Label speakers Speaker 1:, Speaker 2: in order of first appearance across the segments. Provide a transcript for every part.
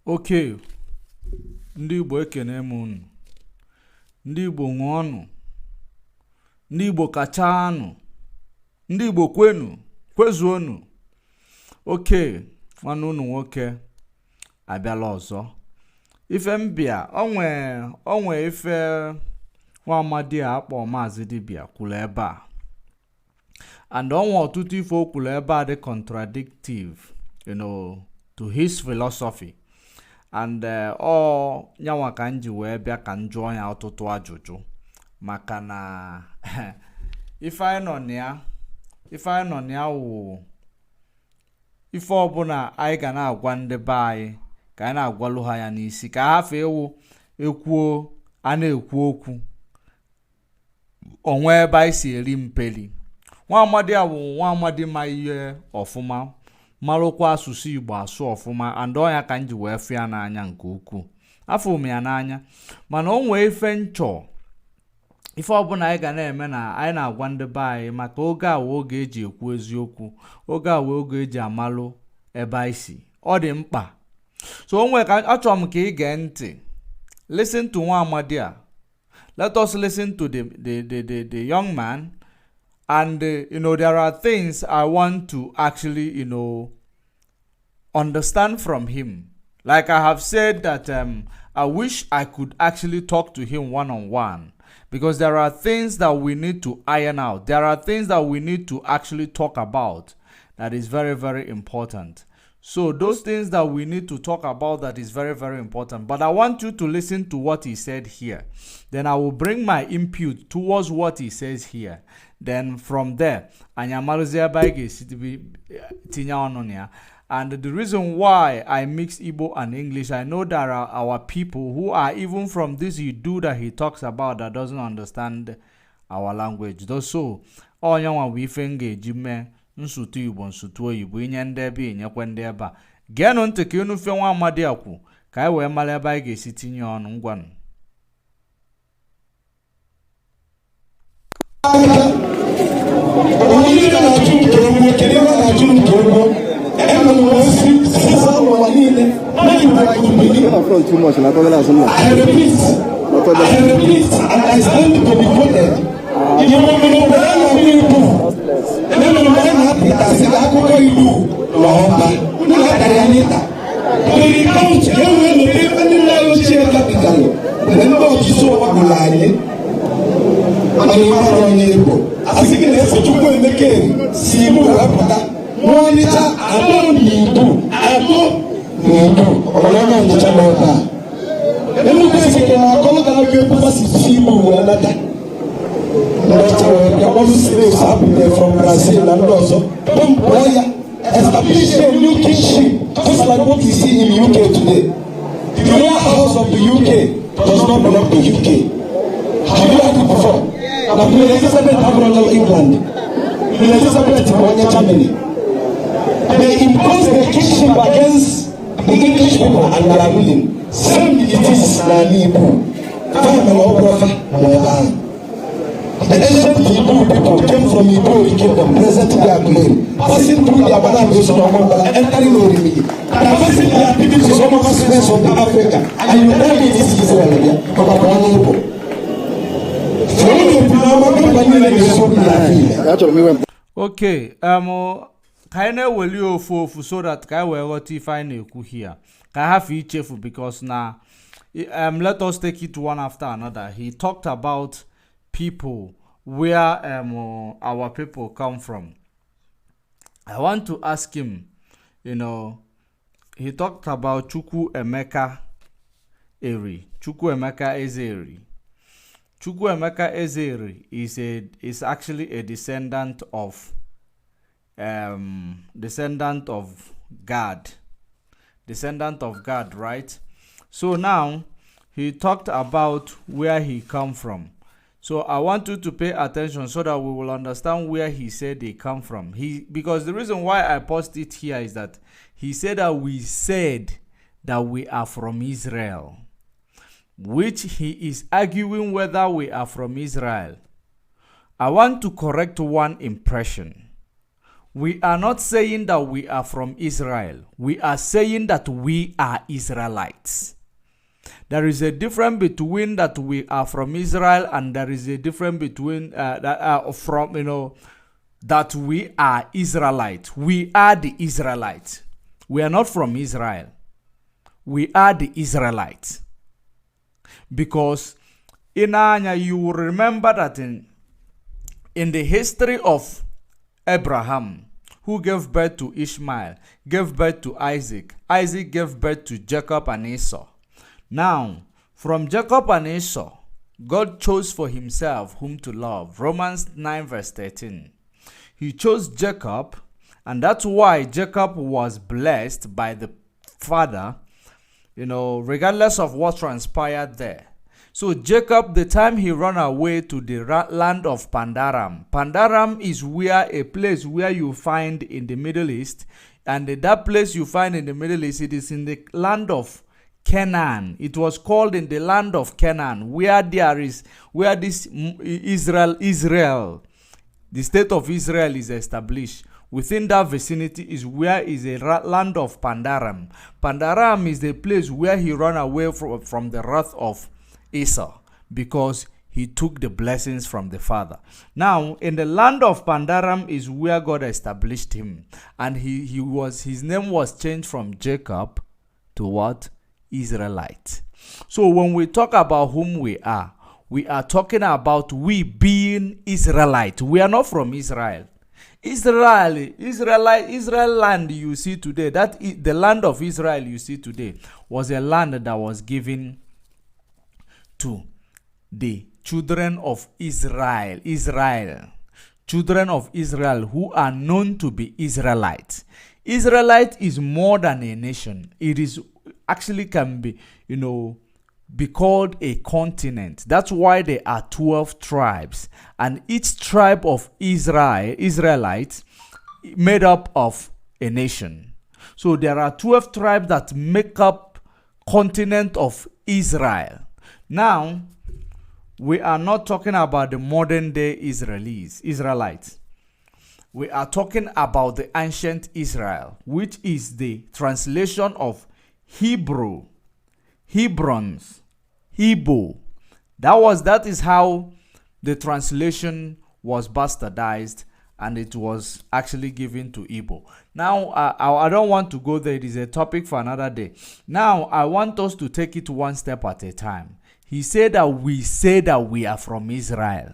Speaker 1: Okay, ndị Igbo ekene m unu. Ndị Igbo ṅụọnụ. Ndị Igbo kachanụ. Ndị Igbo kwenu, kwezuonu. Okay, nwanne unu nwoke abịala ọzọ. Ife mbịa, onwe ife nwa amadi a akpọ Maazị Dibia kwuru ebe a. And onwe ọtụtụ ife o kwuru ebe a dị contradictive, to his philosophy. And nyanwa ka nji wee bịa ka njụọ ya ọtụtụ ajụjụ maka na ife anyị nọ na wụ ife ọbụla anyị ga na-agwa ndị be anyị ka anyị na-agwalụ ha ya n'isi ka ha fe ekwuo a na-ekwu okwu onwe ebe anyị si eri mpeli. Nwa amadi a wụ nwa amadi ma ihe ọfụma marụkwa asụsụ Igbo asụ ọfụma, and ọnya ka nji wee fịa n'anya nke ukwuu. Afọ m ya n'anya, mana o nwee ife nchọ ife ọbụla anyị ga na-eme na anyị na-agwa ndị be anyị maka oge a wee oge eji ekwu eziokwu, oge a wee oge eji amalụ ebe anyị si. Ọ dị mkpa. So o nwee ka achọrọ m ka ị gee ntị. Listen to nwa amadi a. Let us listen to the young man. And there are things I want to actually understand from him. Like I have said that I wish I could actually talk to him one-on-one, because there are things that we need to iron out. There are things that we need to actually talk about that is very, very important. So those things that we need to talk about that is very, very important. But I want you to listen to what he said here. Then I will bring my input towards what he says here. Then from there, and the reason why I mix Igbo and English, I know there are our people who are even from this Idu that he talks about that doesn't understand our language. So, we think nsutu Igbo nsutu Oyibo inye ndị ebe inyekwe ndị ebe a. Geenụ ntị ka unu fe nwa amadi akwu ka anyị wee mara ebe anyị ga-esi tinye ọnụ. Ngwanụ.
Speaker 2: From Brazil and also establish a new kingship, just like what we see in the UK today. The royal house of the UK does not belong to the UK. Have you heard it before? Now, Queen Elizabeth of England, Queen Elizabeth of Germany, they imposed their kingship against the English people and they are willing. Same it is Nanibu. The ancient Hebrew people came from Hebrew kingdom, present their claim, passing through the Abanabi and entering Orimi. And passing their people to some of us friends from Africa. And you tell me this is Israel, from
Speaker 1: Okay, kind of will you for so that I will what if I know here. I have each because now let us take it one after another. He talked about people where our people come from. I want to ask him, he talked about Chukwu Emeka Eri. Chukwu Emeka Ezeri. Chukwu Emeka Ezeri is actually a descendant of God. Descendant of God, right? So now he talked about where he come from. So I want you to pay attention so that we will understand where he said they come from. Because the reason why I paused it here is that he said that we said that we are from Israel, which he is arguing whether we are from Israel. I want to correct one impression. We are not saying that we are from Israel. We are saying that we are Israelites. There is a difference between that we are from Israel, and there is a difference between that we are Israelites. We are the Israelites. We are not from Israel. We are the Israelites. Because in Anya, you will remember that in the history of Abraham, who gave birth to Ishmael, gave birth to Isaac. Isaac gave birth to Jacob and Esau. Now, from Jacob and Esau, God chose for himself whom to love. Romans 9 verse 13. He chose Jacob, and that's why Jacob was blessed by the father, regardless of what transpired there. So Jacob, the time he ran away to the land of Pandaram. Pandaram is a place where you find in the Middle East. And that place you find in the Middle East, it is in the land of Canaan. It was called in the land of Canaan, where this Israel, the state of Israel is established. Within that vicinity is where is a land of Pandaram. Pandaram is the place where he ran away from the wrath of Esau, because he took the blessings from the father. Now, in the land of Pandaram is where God established him, and his name was changed from Jacob to what? Israelite. So when we talk about whom we are talking about we being Israelite. We are not from Israel. Israel land you see today, the land of Israel you see today was a land that was given to the children of Israel. Children of Israel who are known to be Israelites. Israelite is more than a nation. It is actually can be, be called a continent. That's why there are 12 tribes, and each tribe of Israelites made up of a nation. So there are 12 tribes that make up continent of Israel. Now, we are not talking about the modern day Israelites. We are talking about the ancient Israel, which is the translation of Hebrew, Hebrons, Hebrew. That is how the translation was bastardized, and it was actually given to Igbo. Now, I don't want to go there. It is a topic for another day. Now, I want us to take it one step at a time. He said that we are from Israel.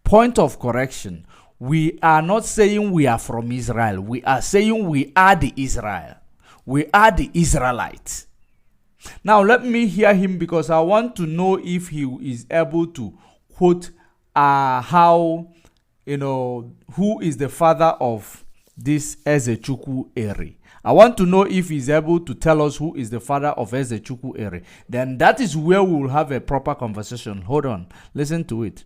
Speaker 1: Point of correction. We are not saying we are from Israel. We are saying we are the Israel. We are the Israelites. Now, let me hear him, because I want to know if he is able to quote who is the father of this Ezechukwu Eri. I want to know if he's able to tell us who is the father of Ezechukwu Eri. Then that is where we will have a proper conversation. Hold on. Listen to it.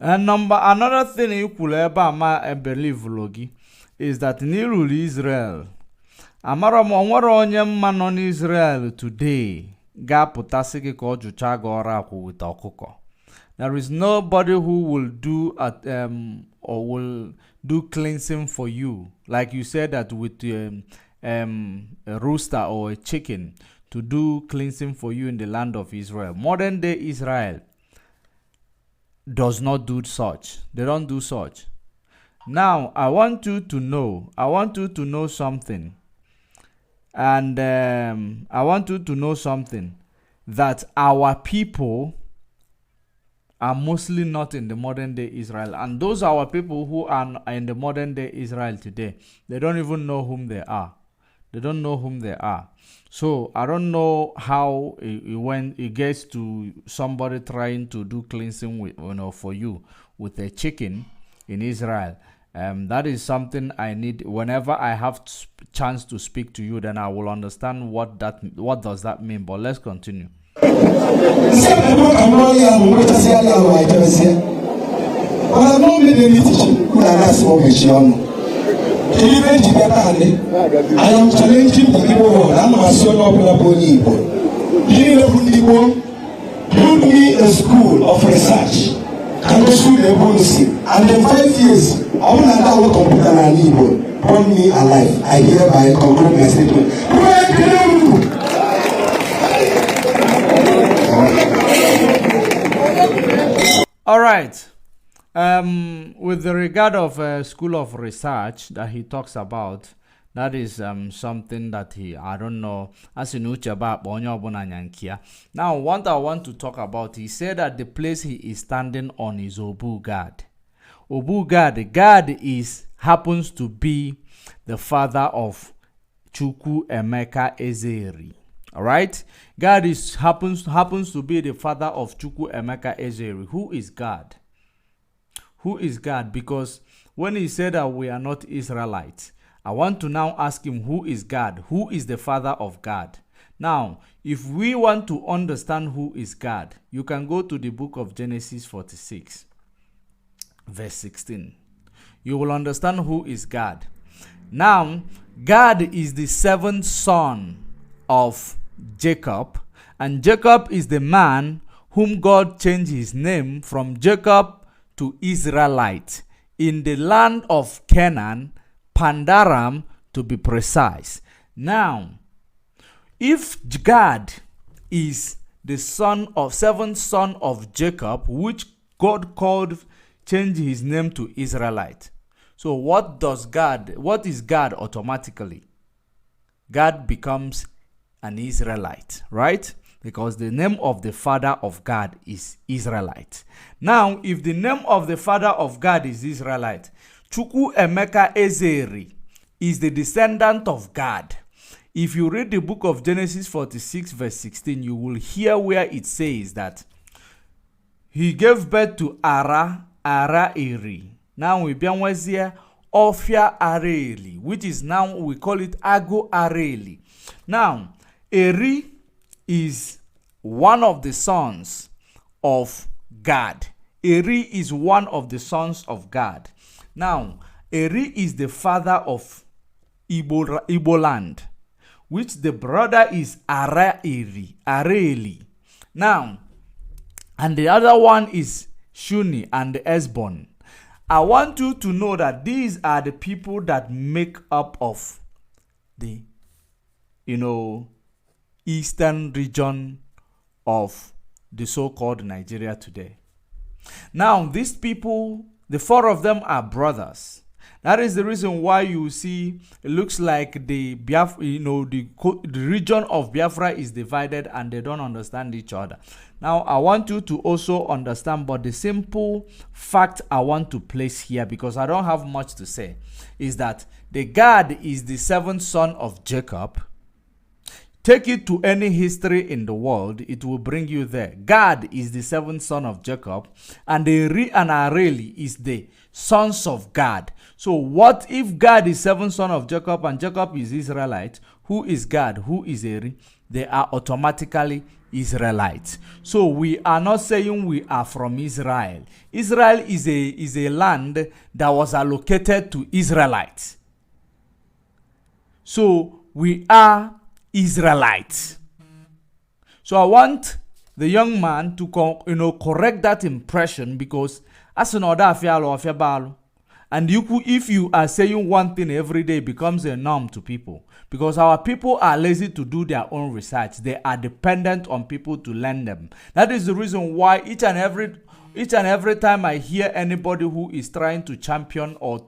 Speaker 1: And another thing you could ever believe logi is that in Israel, onye Israel today ga-apụtasị ka ọ jụcha gị ọrụ akwụ with ọkụkọ. There is nobody who will do or will do cleansing for you, like you said that with a rooster or a chicken to do cleansing for you in the land of Israel. Modern day Israel does not do such. They don't do such. Now, I want you to know something. And I want you to know something, that our people are mostly not in the modern day Israel. And those are our people who are in the modern day Israel today. They don't even know whom they are. They don't know whom they are. So I don't know how it gets to somebody trying to do cleansing with, for you with a chicken in Israel. That is something I need. Whenever I have chance to speak to you, then I will understand what does that mean. But let's continue.
Speaker 2: I am challenging the people. I'm a son of build me a school of research. And in 5 years, I will not have a computer and Igbo. Burn me alive. I hereby conclude my statement.
Speaker 1: All right. With the regard of school of research that he talks about, that is something that I don't know. As you know, now, what I want to talk about, he said that the place he is standing on is Obu God. Obu God, happens to be the father of Chukwu Emeka Ezeri. All right, God happens to be the father of Chukwu Emeka Ezeri. Who is God? Who is God? Because when he said that we are not Israelites, I want to now ask him, who is God? Who is the father of God? Now, if we want to understand who is God, you can go to the book of Genesis 46, verse 16. You will understand who is God. Now, God is the seventh son of Jacob, and Jacob is the man whom God changed his name from Jacob to Israelite in the land of Canaan, Pandaram to be precise. Now, if God is the seventh son of Jacob, which God changed his name to Israelite. So what is God automatically? God becomes an Israelite, right? Because the name of the father of God is Israelite. Now, if the name of the father of God is Israelite, Chukwu Emeka Ezeri is the descendant of God. If you read the book of Genesis 46 verse 16, you will hear where it says that he gave birth to Eri. Now we here Ofia Areli, which is now we call it Ago Areli. Now, Eri is one of the sons of God. Eri is one of the sons of God. Now, Eri is the father of Igbo land, which the brother is Areli. Now, and the other one is Shuni and Esbon. I want you to know that these are the people that make up of the, eastern region of the so-called Nigeria today. Now, these people, the four of them are brothers. That is the reason why you see it looks like the region of Biafra is divided and they don't understand each other. Now, I want you to also understand, but the simple fact I want to place here, because I don't have much to say, is that the God is the seventh son of Jacob. Take it to any history in the world, it will bring you there. God is the seventh son of Jacob, and Eri and Areli is the sons of God. So what if God is seventh son of Jacob and Jacob is Israelite? Who is God? Who is Eri? They are automatically Israelites. So we are not saying we are from Israel. Israel is a land that was allocated to Israelites. So we are Israelites. So I want the young man to correct that impression, because as an order and if you are saying one thing every day, it becomes a norm to people, because our people are lazy to do their own research. They are dependent on people to lend them. That is the reason why each and every time I hear anybody who is trying to champion or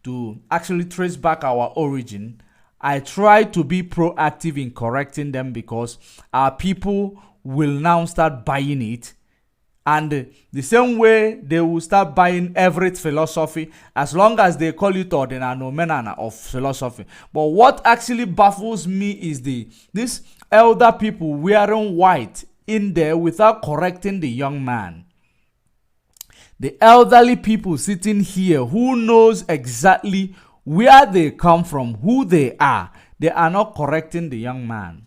Speaker 1: to actually trace back our origin, I try to be proactive in correcting them, because our people will now start buying it And the same way they will start buying every philosophy as long as they call it ordinary of philosophy. But what actually baffles me is these elder people wearing white in there without correcting the young man. The elderly people sitting here who knows exactly where they come from, who they are not correcting the young man.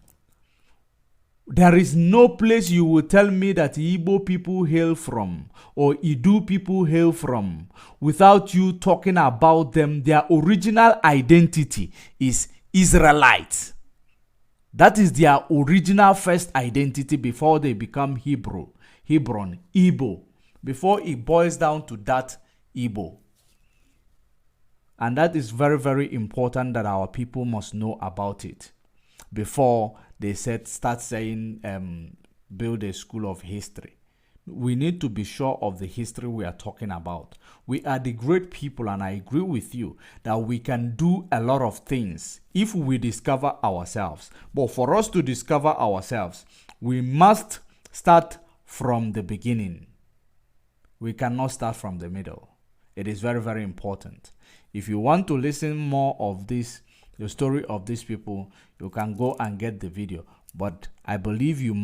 Speaker 1: There is no place you will tell me that Igbo people hail from or Idu people hail from without you talking about them. Their original identity is Israelites. That is their original first identity before they become Hebron, Igbo, before it boils down to that Igbo. And that is very, very important that our people must know about it before they start saying build a school of history. We need to be sure of the history we are talking about. We are the great people, and I agree with you that we can do a lot of things if we discover ourselves. But for us to discover ourselves, we must start from the beginning. We cannot start from the middle. It is very, very important. If you want to listen more of this, the story of these people, you can go and get the video. But I believe you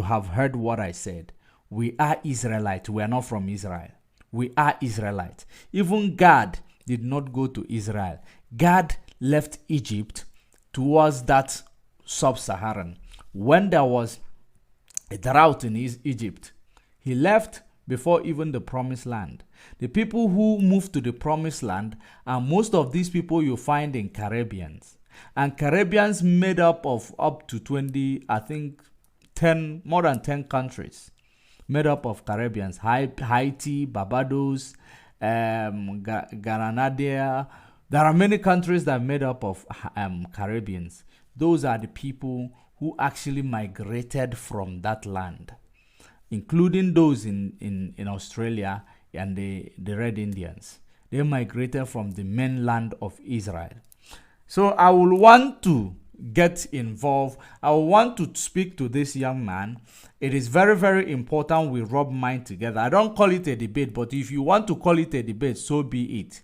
Speaker 1: have heard what I said. We are Israelites. We are not from Israel. We are Israelites. Even God did not go to Israel. God left Egypt towards that sub-Saharan. When there was a drought in Egypt, he left before even the promised land. The people who moved to the promised land are most of these people you find in Caribbeans. And Caribbeans made up of up to 20, I think more than 10 countries made up of Caribbeans. Haiti, Barbados, Grenada. There are many countries that are made up of Caribbeans. Those are the people who actually migrated from that land, including those in Australia and the Red Indians. They migrated from the mainland of Israel. So I will want to get involved. I will want to speak to this young man. It is very, very important we rub mind together. I don't call it a debate, but if you want to call it a debate, so be it.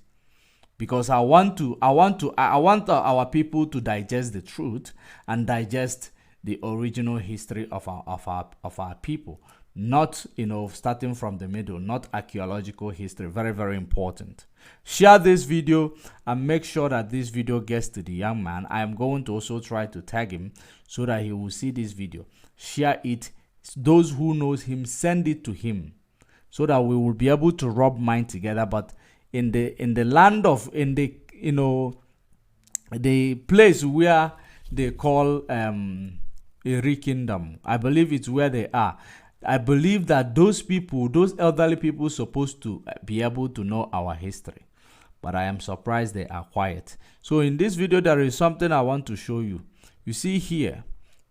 Speaker 1: Because I want our people to digest the truth and digest the original history of our people. Not, starting from the middle, not archaeological history. Very, very important. Share this video and make sure that this video gets to the young man. I am going to also try to tag him so that he will see this video. Share it. Those who knows him, send it to him so that we will be able to rub mind together. But in the land of, the place where they call Eri Kingdom, I believe it's where they are. I believe that those elderly people, supposed to be able to know our history. But I am surprised they are quiet. So in this video, there is something I want to show you. You see here,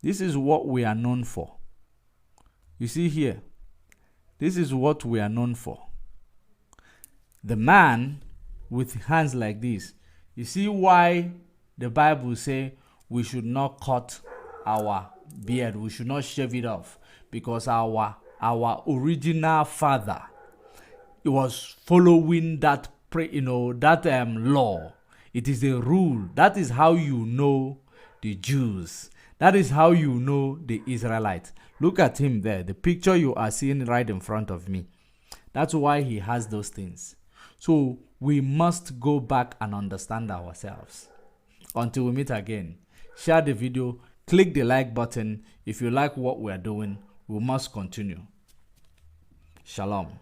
Speaker 1: this is what we are known for. You see here, this is what we are known for. The man with hands like this. You see why the Bible say we should not cut our beard. We should not shave it off. Because our original father, he was following that law. It is a rule. That is how you know the Jews. That is how you know the Israelites. Look at him there. The picture you are seeing right in front of me. That's why he has those things. So we must go back and understand ourselves. Until we meet again, share the video, click the like button. If you like what we are doing, we must continue. Shalom.